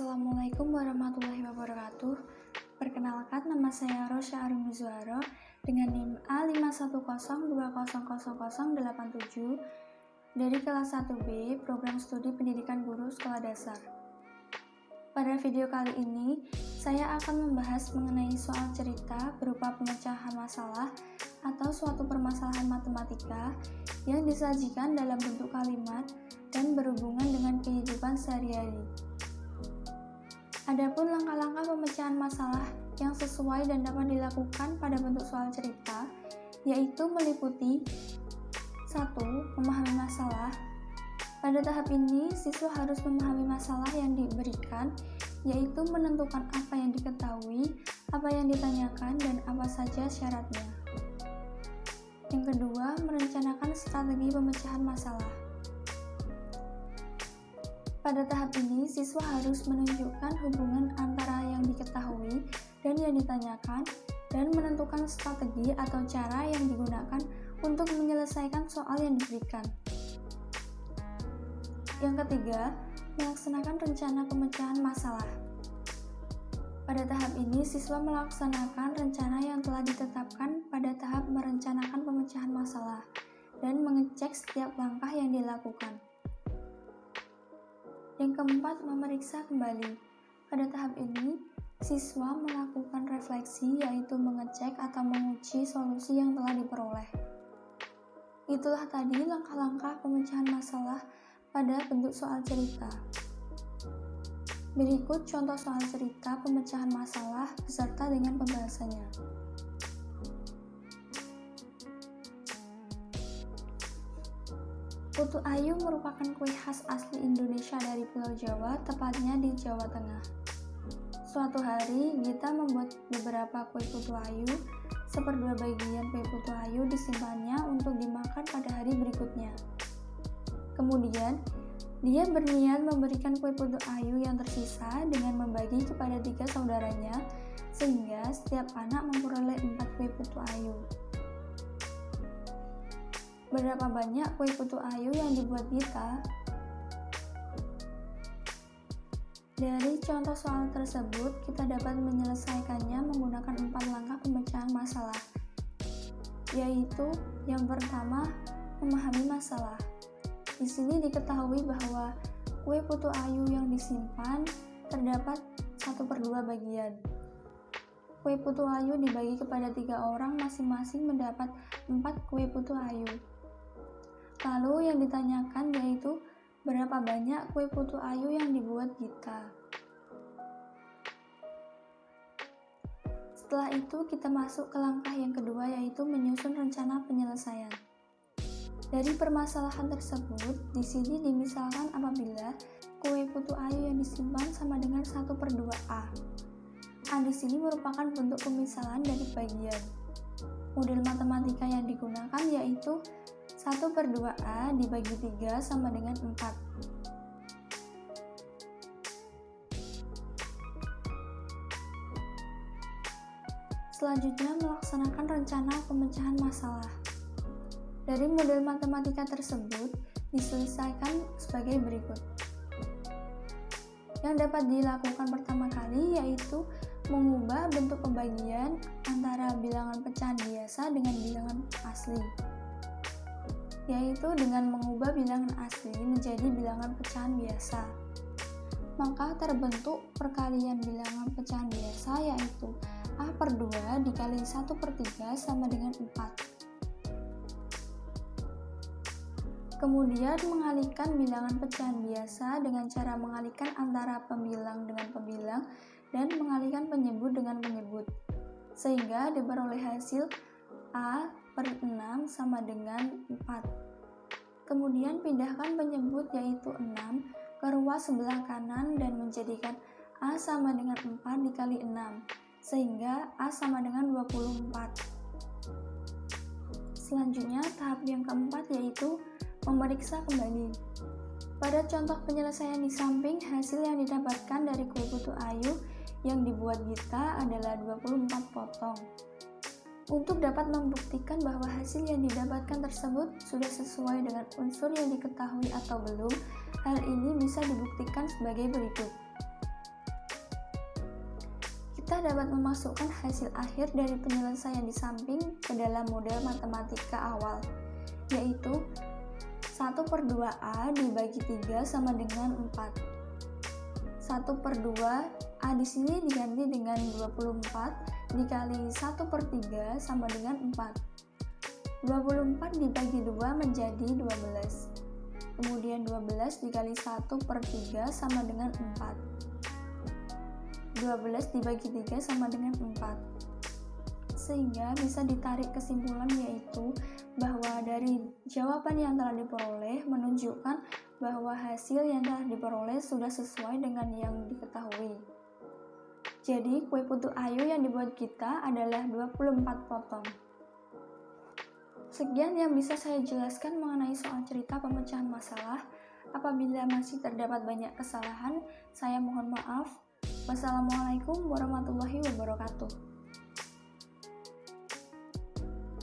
Assalamualaikum warahmatullahi wabarakatuh. Perkenalkan, nama saya Rosya Arumuzwaro dengan NIM A510200087 dari kelas 1B Program Studi Pendidikan Guru Sekolah Dasar. Pada video kali ini, saya akan membahas mengenai soal cerita berupa pemecahan masalah atau suatu permasalahan matematika yang disajikan dalam bentuk kalimat dan berhubungan dengan kehidupan sehari-hari. Adapun langkah-langkah pemecahan masalah yang sesuai dan dapat dilakukan pada bentuk soal cerita, yaitu meliputi 1. Memahami masalah. Pada tahap ini, siswa harus memahami masalah yang diberikan, yaitu menentukan apa yang diketahui, apa yang ditanyakan, dan apa saja syaratnya. Yang kedua, merencanakan strategi pemecahan masalah. Pada tahap ini, siswa harus menunjukkan hubungan antara yang diketahui dan yang ditanyakan, dan menentukan strategi atau cara yang digunakan untuk menyelesaikan soal yang diberikan. Yang ketiga, melaksanakan rencana pemecahan masalah. Pada tahap ini, siswa melaksanakan rencana yang telah ditetapkan pada tahap merencanakan pemecahan masalah dan mengecek setiap langkah yang dilakukan. Yang keempat, memeriksa kembali. Pada tahap ini, siswa melakukan refleksi, yaitu mengecek atau menguji solusi yang telah diperoleh. Itulah tadi langkah-langkah pemecahan masalah pada bentuk soal cerita. Berikut contoh soal cerita pemecahan masalah beserta dengan pembahasannya. Putu Ayu merupakan kue khas asli Indonesia dari Pulau Jawa, tepatnya di Jawa Tengah. Suatu hari, Gita membuat beberapa kue putu ayu. Seperdua bagian kue putu ayu disimpannya untuk dimakan pada hari berikutnya. Kemudian, dia berniat memberikan kue putu ayu yang tersisa dengan membagi kepada 3 saudaranya, sehingga setiap anak memperoleh 4 kue putu ayu. Berapa banyak kue putu ayu yang dibuat Gita? Dari contoh soal tersebut, kita dapat menyelesaikannya menggunakan 4 langkah pemecahan masalah, yaitu yang pertama, memahami masalah. Di sini diketahui bahwa kue putu ayu yang disimpan terdapat 1/2 bagian. Kue putu ayu dibagi kepada 3 orang, masing-masing mendapat 4 kue putu ayu. Lalu yang ditanyakan yaitu berapa banyak kue putu ayu yang dibuat Gita. Setelah itu kita masuk ke langkah yang kedua, yaitu menyusun rencana penyelesaian. Dari permasalahan tersebut, di sini dimisalkan apabila kue putu ayu yang disimpan sama dengan 1/2 A. A di sini merupakan bentuk pemisalan dari bagian. Model matematika yang digunakan yaitu 1/2 A dibagi 3 sama dengan 4. Selanjutnya, melaksanakan rencana pemecahan masalah. Dari model matematika tersebut, diselesaikan sebagai berikut. Yang dapat dilakukan pertama kali yaitu mengubah bentuk pembagian antara bilangan pecahan biasa dengan bilangan asli, yaitu dengan mengubah bilangan asli menjadi bilangan pecahan biasa. Maka terbentuk perkalian bilangan pecahan biasa, yaitu A/2 dikali 1/3 sama dengan 4. Kemudian mengalihkan bilangan pecahan biasa dengan cara mengalihkan antara pembilang dengan pembilang dan mengalihkan penyebut dengan penyebut, sehingga diperoleh hasil A/6 sama dengan 4. Kemudian pindahkan penyebut yaitu 6 ke ruas sebelah kanan dan menjadikan A sama dengan 4 dikali 6, sehingga A sama dengan 24. Selanjutnya, tahap yang keempat yaitu memeriksa kembali. Pada contoh penyelesaian di samping, hasil yang didapatkan dari kue putu ayu yang dibuat Gita adalah 24 potong. Untuk dapat membuktikan bahwa hasil yang didapatkan tersebut sudah sesuai dengan unsur yang diketahui atau belum, hal ini bisa dibuktikan sebagai berikut. Kita dapat memasukkan hasil akhir dari penyelesaian di samping ke dalam model matematika awal, yaitu 1/2A dibagi 3 sama dengan 4. 1/2 A di sini diganti dengan 24 dikali 1/3 sama dengan 4. 24 dibagi 2 menjadi 12. Kemudian 12 dikali 1/3 sama dengan 4. 12 dibagi 3 sama dengan 4. Sehingga bisa ditarik kesimpulan yaitu bahwa dari jawaban yang telah diperoleh menunjukkan bahwa hasil yang telah diperoleh sudah sesuai dengan yang diketahui. Jadi kue putu ayu yang dibuat kita adalah 24 potong. Sekian yang bisa saya jelaskan mengenai soal cerita pemecahan masalah. Apabila masih terdapat banyak kesalahan, saya mohon maaf. Wassalamualaikum warahmatullahi wabarakatuh.